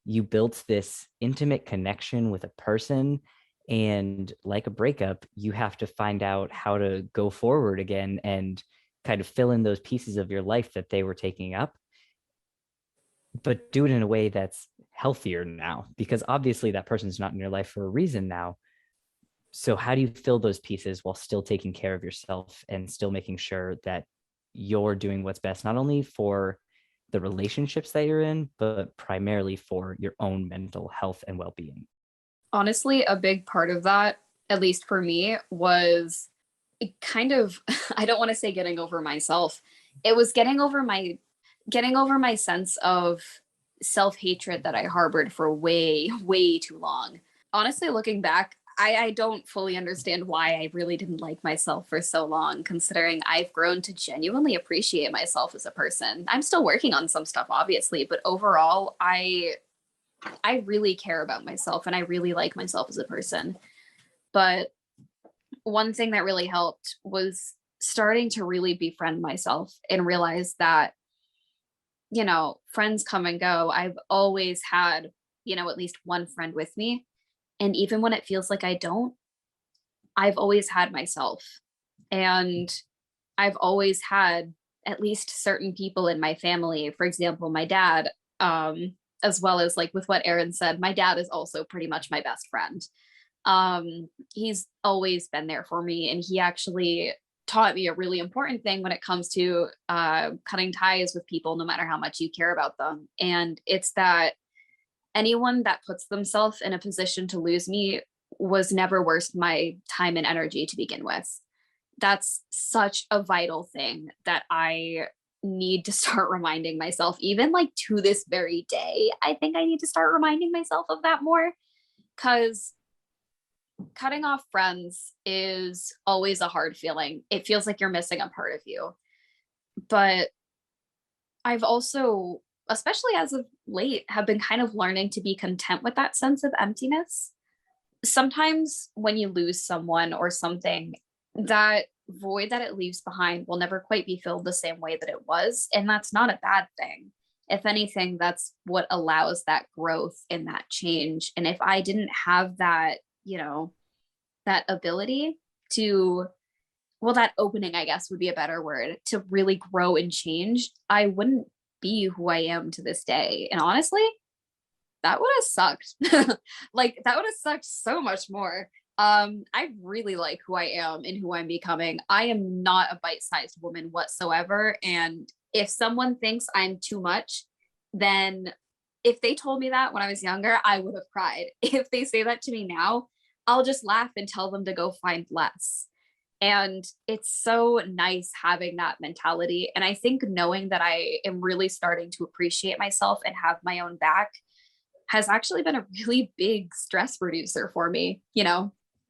you built this intimate connection with a person, and like a breakup, you have to find out how to go forward again and kind of fill in those pieces of your life that they were taking up, but do it in a way that's healthier now, because obviously that person's not in your life for a reason now. So how do you fill those pieces while still taking care of yourself and still making sure that you're doing what's best, not only for the relationships that you're in, but primarily for your own mental health and well-being? Honestly, a big part of that, at least for me, was it kind of I don't want to say getting over myself. It was getting over my sense of self-hatred that I harbored for way, way too long. Honestly, looking back, I don't fully understand why I really didn't like myself for so long, considering I've grown to genuinely appreciate myself as a person. I'm still working on some stuff, obviously, but overall, I really care about myself and I really like myself as a person. But one thing that really helped was starting to really befriend myself and realize that, friends come and go. I've always had, at least one friend with me. And even when it feels like I don't, I've always had myself. And I've always had at least certain people in my family, for example, my dad, as well as like with what Erin said, my dad is also pretty much my best friend. He's always been there for me, and he actually taught me a really important thing when it comes to cutting ties with people, no matter how much you care about them. And it's that anyone that puts themselves in a position to lose me was never worth my time and energy to begin with. That's such a vital thing that I need to start reminding myself, even like to this very day. I think I need to start reminding myself of that more, because cutting off friends is always a hard feeling. It feels like you're missing a part of you. But I've also, especially as of late, have been kind of learning to be content with that sense of emptiness. Sometimes when you lose someone or something, that void that it leaves behind will never quite be filled the same way that it was. And that's not a bad thing. If anything, that's what allows that growth and that change. And if I didn't have that, that ability to, well, that opening, I guess would be a better word, to really grow and change, I wouldn't be who I am to this day. And honestly, that would have sucked. Like that would have sucked so much more. I really like who I am and who I'm becoming. I am not a bite-sized woman whatsoever. And if someone thinks I'm too much, then if they told me that when I was younger, I would have cried. If they say that to me now, I'll just laugh and tell them to go find less. And it's so nice having that mentality. And I think knowing that I am really starting to appreciate myself and have my own back has actually been a really big stress reducer for me, Yeah.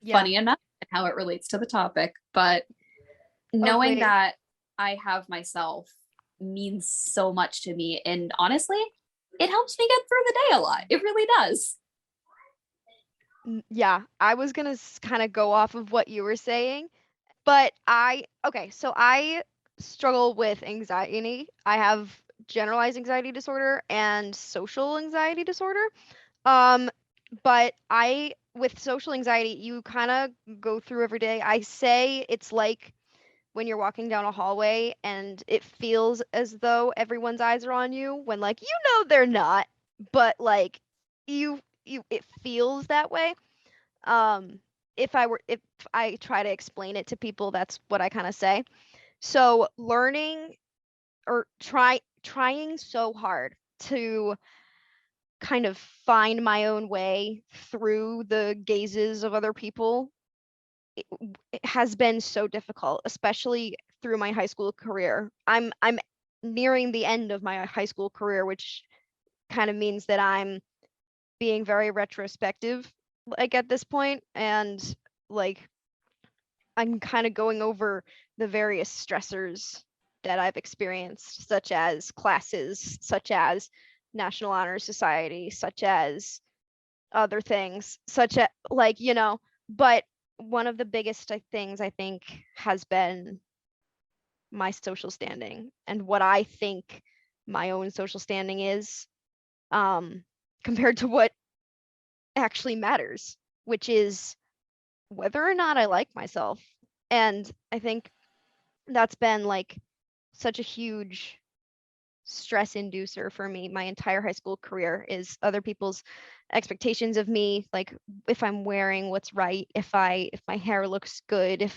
funny enough, and how it relates to the topic. But Oh, knowing wait. that I have myself means so much to me. And honestly, it helps me get through the day a lot. It really does. Yeah, I was gonna kind of go off of what you were saying, but so I struggle with anxiety. I have generalized anxiety disorder and social anxiety disorder. Um, but with social anxiety, you kind of go through every day. I say it's like when you're walking down a hallway and it feels as though everyone's eyes are on you when like they're not, but like it feels that way. Um, if I try to explain it to people, that's what I kind of say. So learning or trying so hard to kind of find my own way through the gazes of other people it has been so difficult, especially through my high school career. I'm nearing the end of my high school career, which kind of means that I'm being very retrospective, like at this point, and like I'm kind of going over the various stressors that I've experienced, such as classes, such as National Honor Society, such as other things, such as like, but one of the biggest things I think has been my social standing and what I think my own social standing is, compared to what actually matters, which is whether or not I like myself. And I think that's been like such a huge stress inducer for me my entire high school career, is other people's expectations of me, like if I'm wearing what's right, if my hair looks good,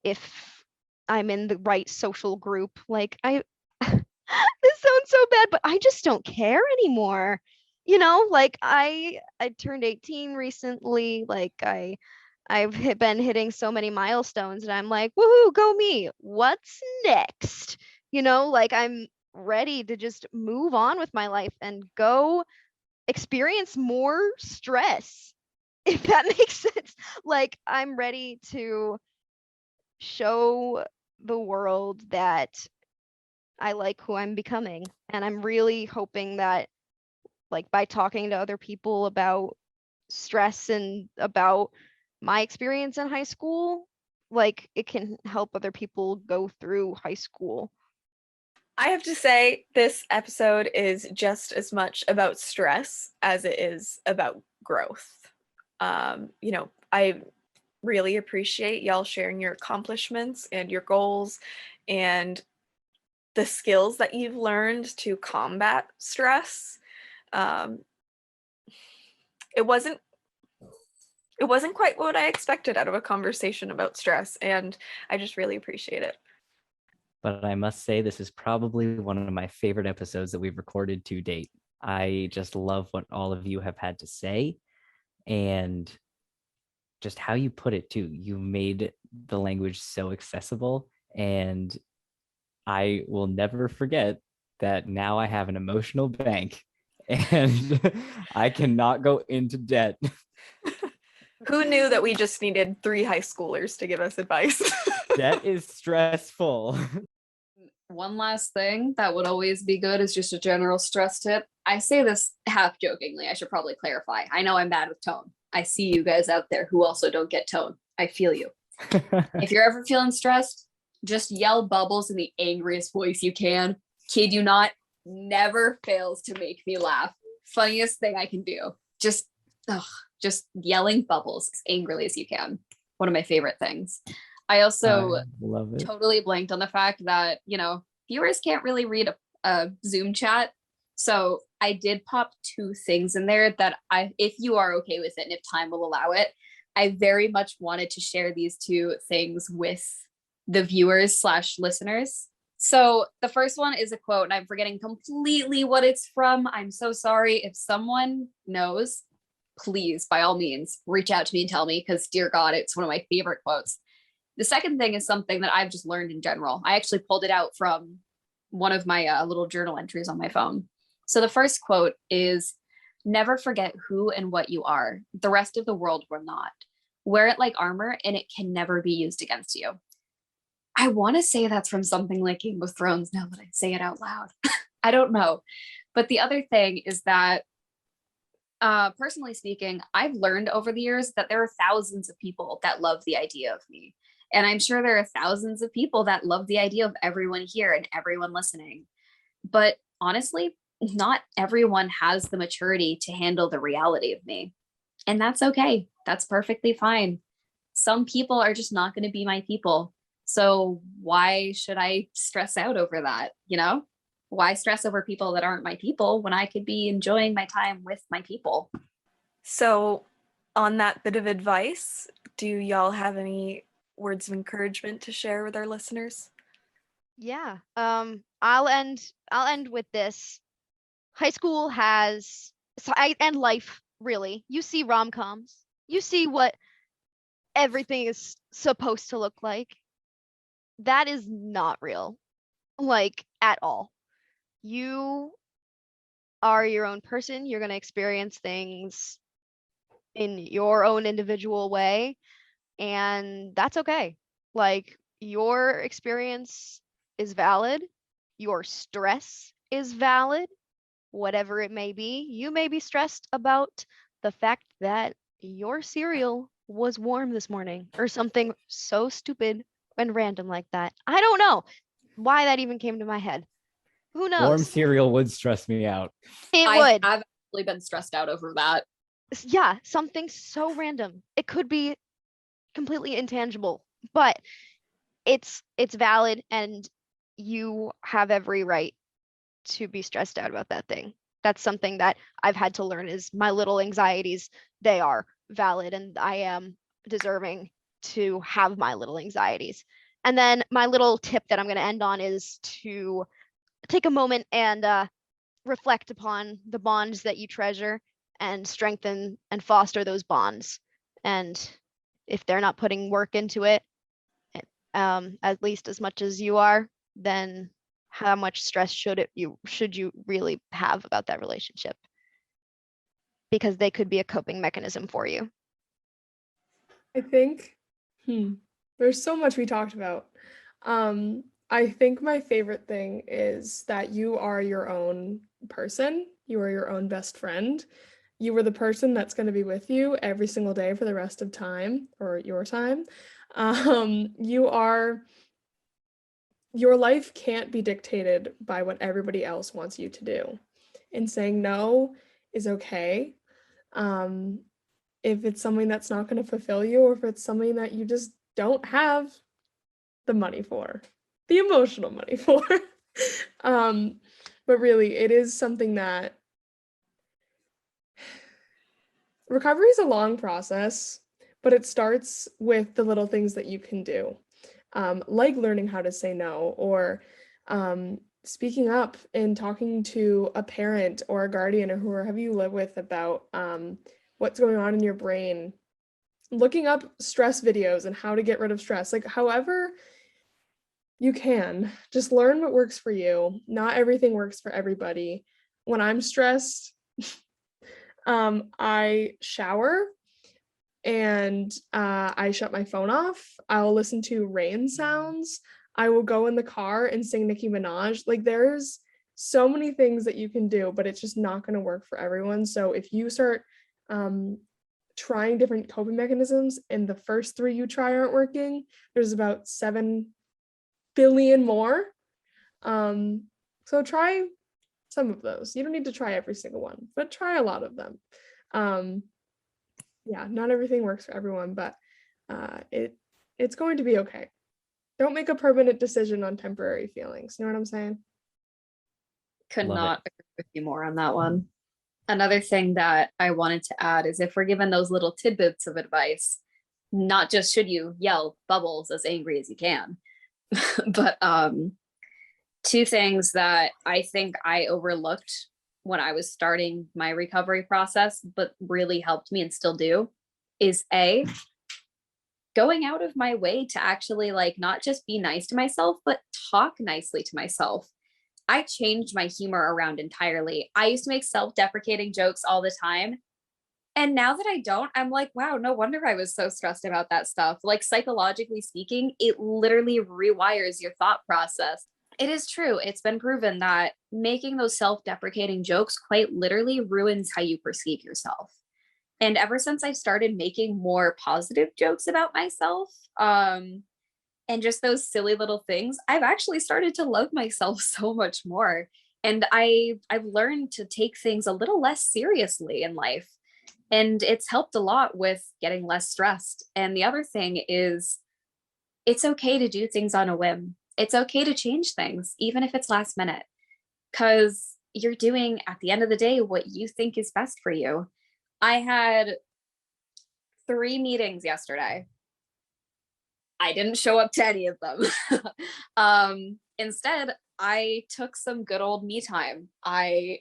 if I'm in the right social group. Like I this sounds so bad, but I just don't care anymore. Like I turned 18 recently. Like been hitting so many milestones, and I'm like, woohoo, go me. What's next? Like I'm ready to just move on with my life and go experience more stress, if that makes sense. Like I'm ready to show the world that I like who I'm becoming. And I'm really hoping that, like, by talking to other people about stress and about my experience in high school, like, it can help other people go through high school. I have to say, this episode is just as much about stress as it is about growth. I really appreciate y'all sharing your accomplishments and your goals and the skills that you've learned to combat stress. It wasn't quite what I expected out of a conversation about stress, and I just really appreciate it. But I must say, this is probably one of my favorite episodes that we've recorded to date. I just love what all of you have had to say, and just how you put it too. You made the language so accessible, and I will never forget that now I have an emotional bank and I cannot go into debt. Who knew that we just needed 3 high schoolers to give us advice? Debt is stressful. One last thing that would always be good is just a general stress tip. I say this half jokingly. I should probably clarify. I know I'm bad with tone. I see you guys out there who also don't get tone. I feel you. If you're ever feeling stressed, just yell bubbles in the angriest voice you can. Kid you not, never fails to make me laugh. Funniest thing I can do. Just yelling bubbles as angrily as you can. One of my favorite things. I also love it. Totally blanked on the fact that, viewers can't really read a Zoom chat. So I did pop 2 things in there that if you are okay with it and if time will allow it, I very much wanted to share these 2 things with the viewers / listeners. So the first one is a quote, and I'm forgetting completely what it's from. I'm so sorry. If someone knows, please, by all means, reach out to me and tell me, because dear God, it's one of my favorite quotes. The second thing is something that I've just learned in general. I actually pulled it out from one of my little journal entries on my phone. So the first quote is, never forget who and what you are. The rest of the world will not. Wear it like armor and it can never be used against you. I want to say that's from something like Game of Thrones now that I say it out loud. I don't know. But the other thing is that, personally speaking, I've learned over the years that there are thousands of people that love the idea of me. And I'm sure there are thousands of people that love the idea of everyone here and everyone listening. But honestly, not everyone has the maturity to handle the reality of me. And that's okay. That's perfectly fine. Some people are just not going to be my people. So why should I stress out over that? Why stress over people that aren't my people when I could be enjoying my time with my people? So on that bit of advice, do y'all have any words of encouragement to share with our listeners? Yeah. I'll end with this. High school and life, really. You see rom-coms. You see what everything is supposed to look like. That is not real. like at all. You are your own person. You're going to experience things in your own individual way, and that's okay. Like, your experience is valid, your stress is valid, whatever it may be. You may be stressed about the fact that your cereal was warm this morning or something so stupid and random like that. I don't know why that even came to my head. Who Warm knows? cereal would stress me out. It I would. have actually been stressed out over that. Yeah, something so random. It could be completely intangible, but it's valid, and you have every right to be stressed out about that thing. That's something that I've had to learn is my little anxieties, they are valid, and I am deserving to have my little anxieties. And then my little tip that I'm going to end on is to take a moment and reflect upon the bonds that you treasure and strengthen and foster those bonds. And if they're not putting work into it, at least as much as you are, then how much stress should you really have about that relationship? Because they could be a coping mechanism for you. I think there's so much we talked about. I think my favorite thing is that you are your own person. You are your own best friend. You are the person that's going to be with you every single day for the rest of time, or your time. Your life can't be dictated by what everybody else wants you to do. And saying no is okay. If it's something that's not going to fulfill you, or if it's something that you just don't have the money for, the emotional money for. But really, it is something that recovery is a long process, but it starts with the little things that you can do, like learning how to say no, or speaking up and talking to a parent or a guardian or whoever you live with about what's going on in your brain, looking up stress videos and how to get rid of stress, like however you can. Just learn what works for you. Not everything works for everybody. When I'm stressed, I shower and I shut my phone off. I'll listen to rain sounds. I will go in the car and sing Nicki Minaj. Like, there's so many things that you can do, but it's just not going to work for everyone. So if you start trying different coping mechanisms and the first 3 you try aren't working, there's about 7 billion more. So try some of those. You don't need to try every single one, but try a lot of them. Yeah, not everything works for everyone, but it's going to be okay. Don't make a permanent decision on temporary feelings. You know what I'm saying? Could Love not it. agree with you more on that one. Another thing that I wanted to add is, if we're given those little tidbits of advice, not just should you yell bubbles as angry as you can, but 2 things that I think I overlooked when I was starting my recovery process, but really helped me and still do, is A, going out of my way to actually, like, not just be nice to myself, but talk nicely to myself. I changed my humor around entirely. I used to make self-deprecating jokes all the time. And now that I don't, I'm like, wow, no wonder I was so stressed about that stuff. Like, psychologically speaking, it literally rewires your thought process. It is true. It's been proven that making those self-deprecating jokes quite literally ruins how you perceive yourself. And ever since I started making more positive jokes about myself, and just those silly little things, I've actually started to love myself so much more. And I've learned to take things a little less seriously in life. And it's helped a lot with getting less stressed. And the other thing is, it's okay to do things on a whim. It's okay to change things, even if it's last minute, because you're doing, at the end of the day, what you think is best for you. I had 3 meetings yesterday. I didn't show up to any of them. Instead, I took some good old me time. I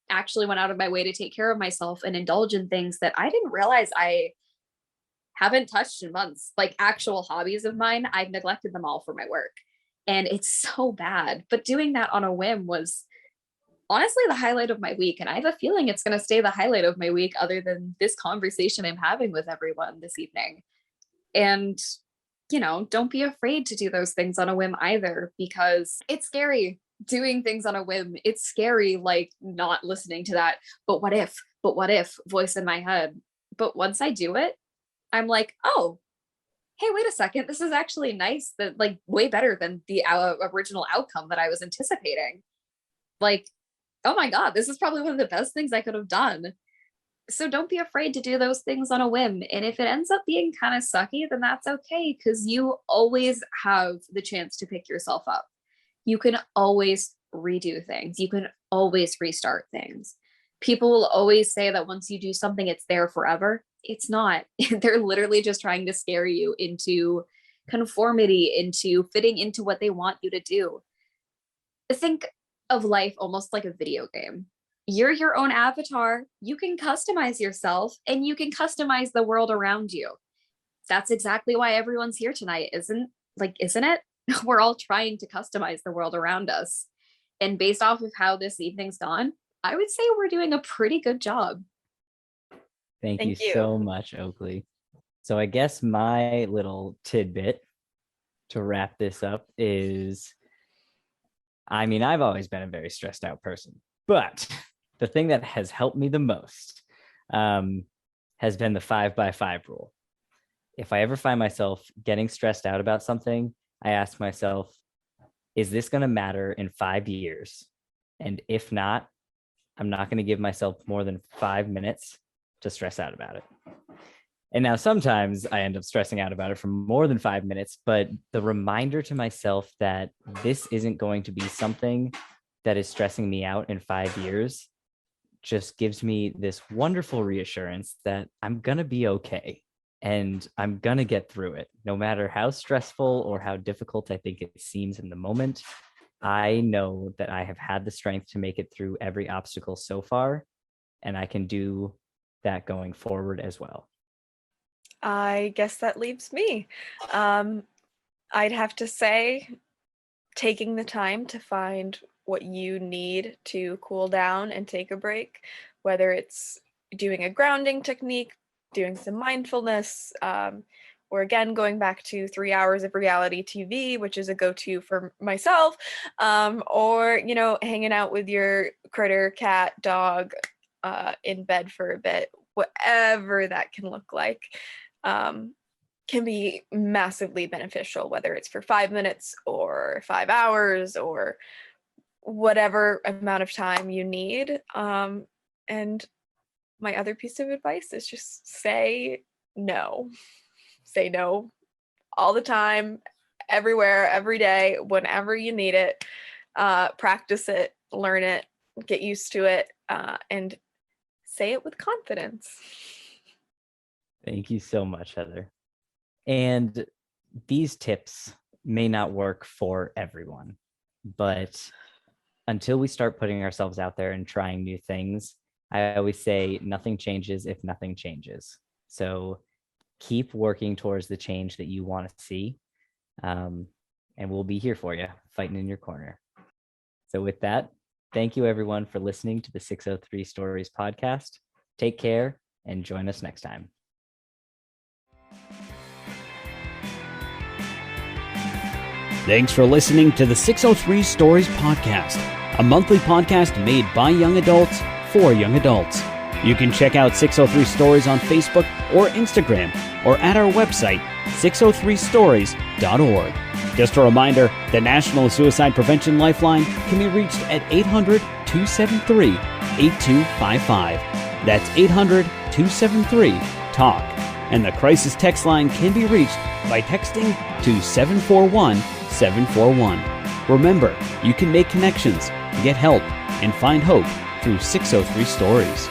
actually went out of my way to take care of myself and indulge in things that I didn't realize I haven't touched in months, like actual hobbies of mine. I've neglected them all for my work. And it's so bad. But doing that on a whim was honestly the highlight of my week. And I have a feeling it's going to stay the highlight of my week, other than this conversation I'm having with everyone this evening. And, don't be afraid to do those things on a whim either, because it's scary doing things on a whim. It's scary, like, not listening to that but what if voice in my head. But once I do it, I'm like, oh, hey, wait a second, this is actually nice, that, like, way better than the original outcome that I was anticipating. Like, oh my God, this is probably one of the best things I could have done. So don't be afraid to do those things on a whim. And if it ends up being kind of sucky, then that's okay, because you always have the chance to pick yourself up. You can always redo things. You can always restart things. People will always say that once you do something, it's there forever. It's not. They're literally just trying to scare you into conformity, into fitting into what they want you to do. Think of life almost like a video game. You're your own avatar. You can customize yourself, and you can customize the world around you. That's exactly why everyone's here tonight, isn't it? We're all trying to customize the world around us. And based off of how this evening's gone, I would say we're doing a pretty good job. Thank you so much, Oakley. So I guess my little tidbit to wrap this up is, I've always been a very stressed out person, but the thing that has helped me the most has been the 5x5 rule. If I ever find myself getting stressed out about something, I ask myself, is this going to matter in 5 years? And if not, I'm not going to give myself more than 5 minutes to stress out about it. And now sometimes I end up stressing out about it for more than 5 minutes, but the reminder to myself that this isn't going to be something that is stressing me out in 5 years just gives me this wonderful reassurance that I'm going to be okay. And I'm going to get through it, no matter how stressful or how difficult I think it seems in the moment. I know that I have had the strength to make it through every obstacle so far, and I can do that going forward as well. I guess that leaves me. I'd have to say, taking the time to find what you need to cool down and take a break, whether it's doing a grounding technique, doing some mindfulness, or again, going back to 3 hours of reality TV, which is a go-to for myself, or, hanging out with your critter, cat, dog, in bed for a bit, whatever that can look like, can be massively beneficial, whether it's for 5 minutes or 5 hours or whatever amount of time you need. And my other piece of advice is just say no. Say no all the time, everywhere, every day, whenever you need it. Practice it, learn it, get used to it, and say it with confidence. Thank you so much, Heather. And these tips may not work for everyone, but until we start putting ourselves out there and trying new things, I always say nothing changes if nothing changes. So keep working towards the change that you want to see. And we'll be here for you, fighting in your corner. So with that, thank you everyone for listening to the 603 Stories podcast. Take care and join us next time. Thanks for listening to the 603 Stories podcast, a monthly podcast made by young adults for young adults. You can check out 603 Stories on Facebook or Instagram, or at our website, 603stories.org. Just a reminder, the National Suicide Prevention Lifeline can be reached at 800-273-8255. That's 800-273-TALK. And the crisis text line can be reached by texting to 741-741. Remember, you can make connections, get help, and find hope through 603 Stories.